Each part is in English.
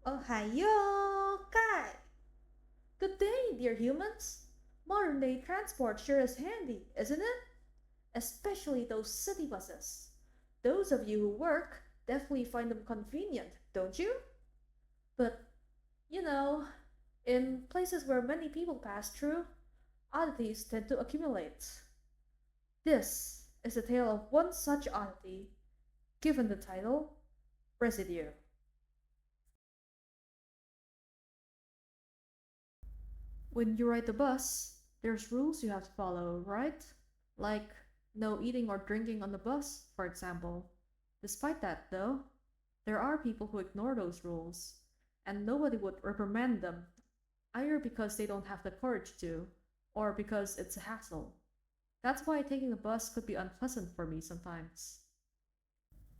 Ohayou, Kai! Good day, dear humans! Modern day transport sure is handy, isn't it? Especially those city buses. Those of you who work definitely find them convenient, don't you? But, you know, in places where many people pass through, oddities tend to accumulate. This is the tale of one such oddity, given the title Residue. When you ride the bus, there's rules you have to follow, right? Like no eating or drinking on the bus, for example. Despite that, though, there are people who ignore those rules, and nobody would reprimand them, either because they don't have the courage to, or because it's a hassle. That's why taking the bus could be unpleasant for me sometimes.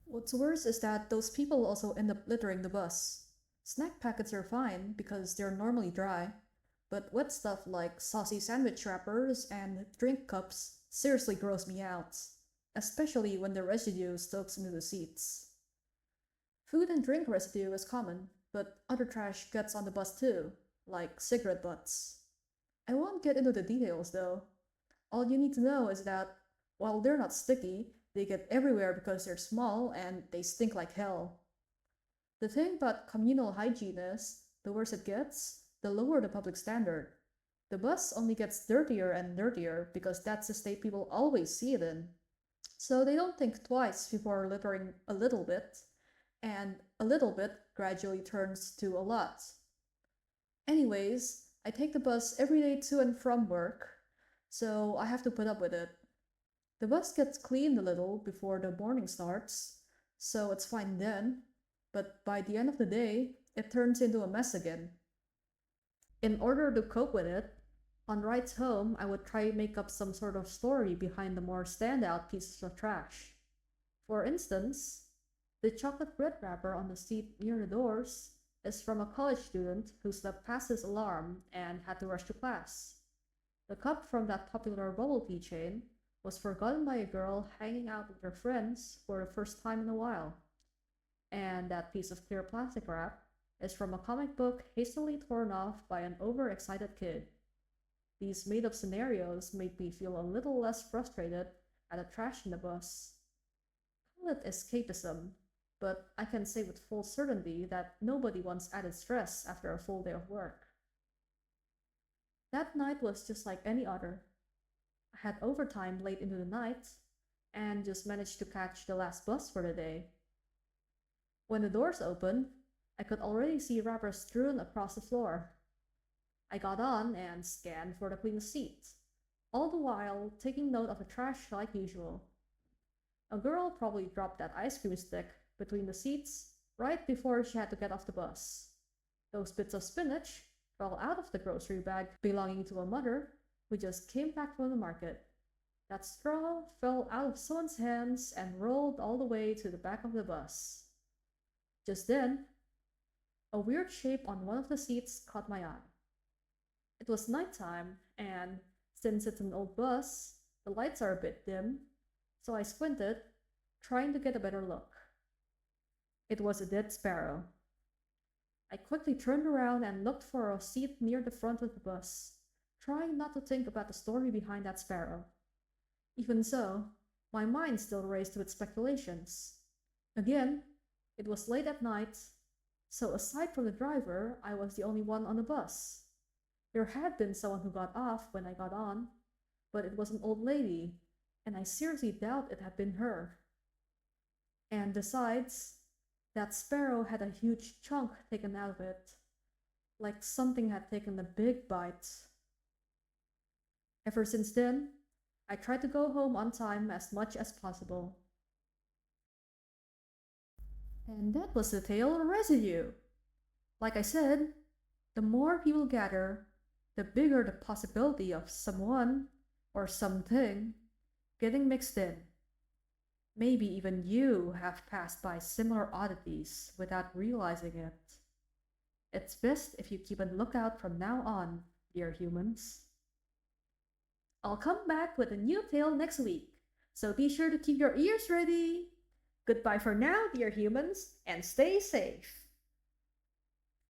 What's worse is that those people also end up littering the bus. Snack packets are fine because they're normally dry, but wet stuff like saucy sandwich wrappers and drink cups seriously gross me out, especially when the residue soaks into the seats. Food and drink residue is common, but other trash gets on the bus too, like cigarette butts. I won't get into the details though. All you need to know is that while they're not sticky, they get everywhere because they're small and they stink like hell. The thing about communal hygiene is, the worse it gets, the lower the public standard. The bus only gets dirtier and dirtier because that's the state people always see it in. So they don't think twice before littering a little bit, and a little bit gradually turns to a lot. Anyways, I take the bus every day to and from work, so I have to put up with it. The bus gets cleaned a little before the morning starts, so it's fine then, but by the end of the day, it turns into a mess again. In order to cope with it, on rides home, I would try to make up some sort of story behind the more standout pieces of trash. For instance, the chocolate bread wrapper on the seat near the doors is from a college student who slept past his alarm and had to rush to class. The cup from that popular bubble tea chain was forgotten by a girl hanging out with her friends for the first time in a while. And that piece of clear plastic wrap is from a comic book hastily torn off by an overexcited kid. These made up scenarios made me feel a little less frustrated at the trash in the bus. Call it escapism, but I can say with full certainty that nobody wants added stress after a full day of work. That night was just like any other. I had overtime late into the night and just managed to catch the last bus for the day. When the doors opened, I could already see wrappers strewn across the floor. I got on and scanned for the clean seat, all the while taking note of the trash like usual. A girl probably dropped that ice cream stick between the seats right before she had to get off the bus. Those bits of spinach fell out of the grocery bag belonging to a mother who just came back from the market. That straw fell out of someone's hands and rolled all the way to the back of the bus. Just then, a weird shape on one of the seats caught my eye. It was nighttime, and since it's an old bus, the lights are a bit dim, so I squinted, trying to get a better look. It was a dead sparrow. I quickly turned around and looked for a seat near the front of the bus, trying not to think about the story behind that sparrow. Even so, my mind still raced with speculations. Again, it was late at night, so aside from the driver, I was the only one on the bus. There had been someone who got off when I got on, but it was an old lady, and I seriously doubt it had been her. And besides, that sparrow had a huge chunk taken out of it, like something had taken a big bite. Ever since then, I tried to go home on time as much as possible. And that was the tale of Residue. Like I said, the more people gather, the bigger the possibility of someone or something getting mixed in. Maybe even you have passed by similar oddities without realizing it. It's best if you keep a lookout from now on, dear humans. I'll come back with a new tale next week, so be sure to keep your ears ready. Goodbye for now, dear humans, and stay safe.